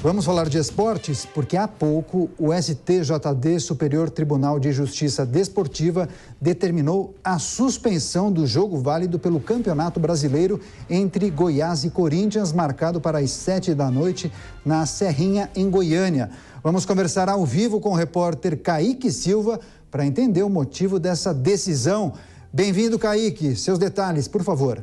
Vamos falar de esportes, porque há pouco o STJD, Superior Tribunal de Justiça Desportiva, determinou a suspensão do jogo válido pelo Campeonato Brasileiro entre Goiás e Corinthians, marcado para as 19h na Serrinha, em Goiânia. Vamos conversar ao vivo com o repórter Kaique Silva para entender o motivo dessa decisão. Bem-vindo, Kaique. Seus detalhes, por favor.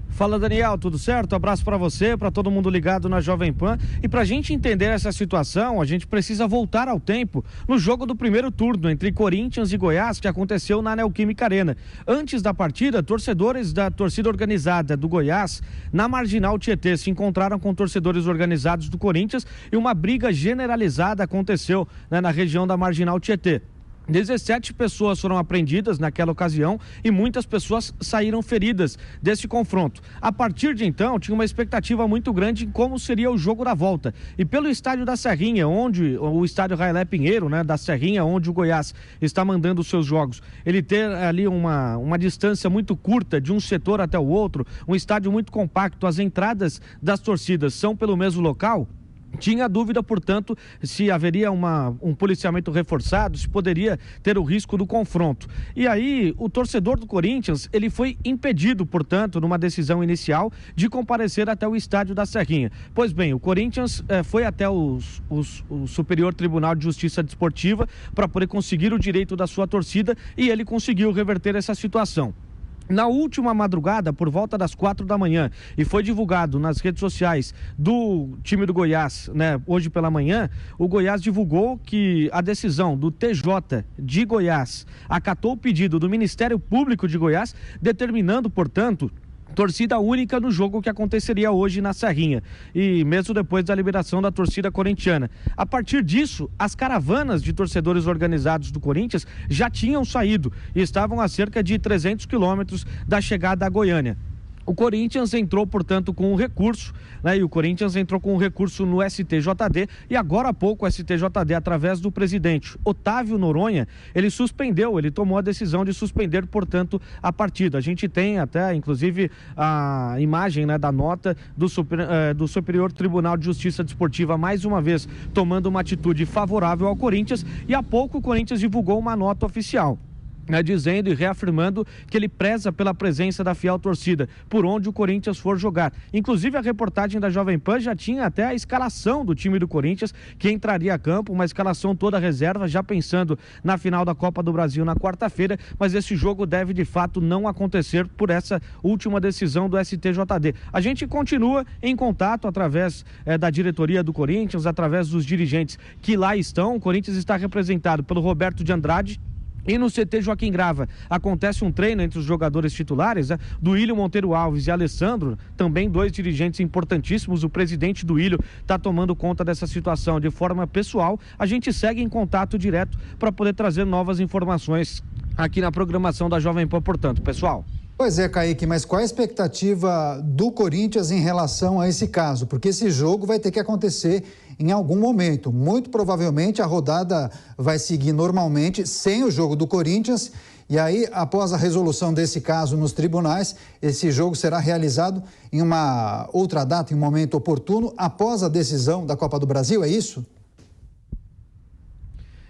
Fala, Daniel, tudo certo? Abraço para você, para todo mundo ligado na Jovem Pan. E para a gente entender essa situação, a gente precisa voltar ao tempo no jogo do primeiro turno entre Corinthians e Goiás, que aconteceu na Neoquímica Arena. Antes da partida, torcedores da torcida organizada do Goiás, na Marginal Tietê, se encontraram com torcedores organizados do Corinthians e uma briga generalizada aconteceu, na região da Marginal Tietê. 17 pessoas foram apreendidas naquela ocasião e muitas pessoas saíram feridas desse confronto. A partir de então, tinha uma expectativa muito grande em como seria o jogo da volta. E pelo estádio da Serrinha, o estádio Railé Pinheiro, da Serrinha, onde o Goiás está mandando os seus jogos, ele ter ali uma distância muito curta de um setor até o outro, um estádio muito compacto, as entradas das torcidas são pelo mesmo local. Tinha dúvida, portanto, se haveria um policiamento reforçado, se poderia ter o risco do confronto. E aí, o torcedor do Corinthians, ele foi impedido, portanto, numa decisão inicial, de comparecer até o estádio da Serrinha. Pois bem, o Corinthians foi até o Superior Tribunal de Justiça Desportiva para poder conseguir o direito da sua torcida e ele conseguiu reverter essa situação. Na última madrugada, por volta das 4 da manhã, e foi divulgado nas redes sociais do time do Goiás, hoje pela manhã, o Goiás divulgou que a decisão do TJ de Goiás acatou o pedido do Ministério Público de Goiás, determinando, portanto, torcida única no jogo que aconteceria hoje na Serrinha, e mesmo depois da liberação da torcida corintiana. A partir disso, as caravanas de torcedores organizados do Corinthians já tinham saído e estavam a cerca de 300 quilômetros da chegada a Goiânia. O Corinthians entrou, portanto, com um recurso, e o Corinthians entrou com um recurso no STJD, e agora há pouco o STJD, através do presidente Otávio Noronha, ele tomou a decisão de suspender, portanto, a partida. A gente tem até, inclusive, a imagem, da nota do Superior Tribunal de Justiça Desportiva, mais uma vez, tomando uma atitude favorável ao Corinthians, e há pouco o Corinthians divulgou uma nota oficial, dizendo e reafirmando que ele preza pela presença da fiel torcida, por onde o Corinthians for jogar. Inclusive, a reportagem da Jovem Pan já tinha até a escalação do time do Corinthians, que entraria a campo, uma escalação toda reserva, já pensando na final da Copa do Brasil na quarta-feira, mas esse jogo deve, de fato, não acontecer por essa última decisão do STJD. A gente continua em contato através da diretoria do Corinthians, através dos dirigentes que lá estão. O Corinthians está representado pelo Roberto de Andrade, e no CT Joaquim Grava acontece um treino entre os jogadores titulares, do Ilho Monteiro Alves e Alessandro, também dois dirigentes importantíssimos. O presidente do Ilho está tomando conta dessa situação de forma pessoal. A gente segue em contato direto para poder trazer novas informações aqui na programação da Jovem Pan, portanto, pessoal. Pois é, Kaique, mas qual a expectativa do Corinthians em relação a esse caso? Porque esse jogo vai ter que acontecer em algum momento. Muito provavelmente a rodada vai seguir normalmente sem o jogo do Corinthians, e aí, após a resolução desse caso nos tribunais, esse jogo será realizado em uma outra data, em um momento oportuno, após a decisão da Copa do Brasil, é isso?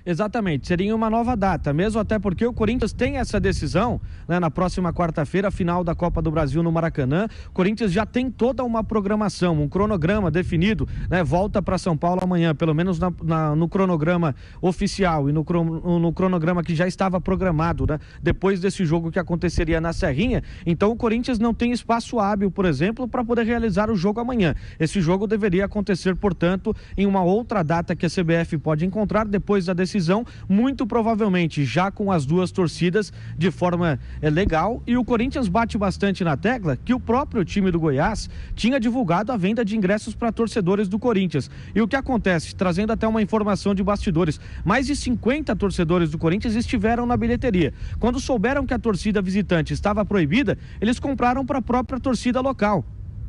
Exatamente, seria uma nova data, mesmo até porque o Corinthians tem essa decisão, na próxima quarta-feira, a final da Copa do Brasil no Maracanã. O Corinthians já tem toda uma programação, um cronograma definido, volta para São Paulo amanhã, pelo menos no cronograma oficial e no cronograma que já estava programado, depois desse jogo que aconteceria na Serrinha. Então o Corinthians não tem espaço hábil, por exemplo, para poder realizar o jogo amanhã. Esse jogo deveria acontecer, portanto, em uma outra data que a CBF pode encontrar depois da decisão, muito provavelmente já com as duas torcidas de forma legal. E o Corinthians bate bastante na tecla que o próprio time do Goiás tinha divulgado a venda de ingressos para torcedores do Corinthians. E o que acontece? Trazendo até uma informação de bastidores, mais de 50 torcedores do Corinthians estiveram na bilheteria. Quando souberam que a torcida visitante estava proibida, eles compraram para a própria torcida local.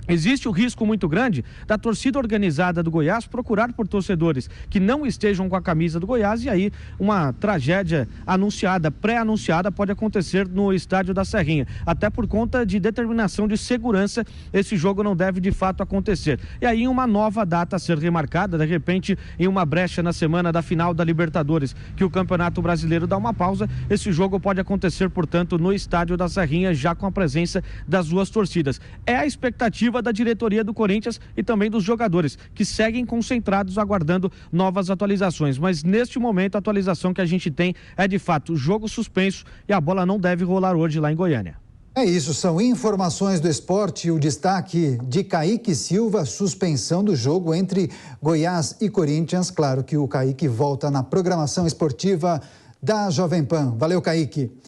Existe o risco muito grande da torcida organizada do Goiás procurar por torcedores que não estejam com a camisa do Goiás e aí uma tragédia anunciada, pré-anunciada, pode acontecer no estádio da Serrinha. Até por conta de determinação de segurança, esse jogo não deve de fato acontecer. E aí uma nova data a ser remarcada, de repente em uma brecha na semana da final da Libertadores, que o Campeonato Brasileiro dá uma pausa, esse jogo pode acontecer, portanto, no estádio da Serrinha, já com a presença das duas torcidas. É a expectativa da diretoria do Corinthians e também dos jogadores, que seguem concentrados aguardando novas atualizações, mas neste momento a atualização que a gente tem é de fato jogo suspenso e a bola não deve rolar hoje lá em Goiânia. É isso, são informações do esporte e o destaque de Kaique Silva, suspensão do jogo entre Goiás e Corinthians. Claro que o Kaique volta na programação esportiva da Jovem Pan. Valeu, Kaique.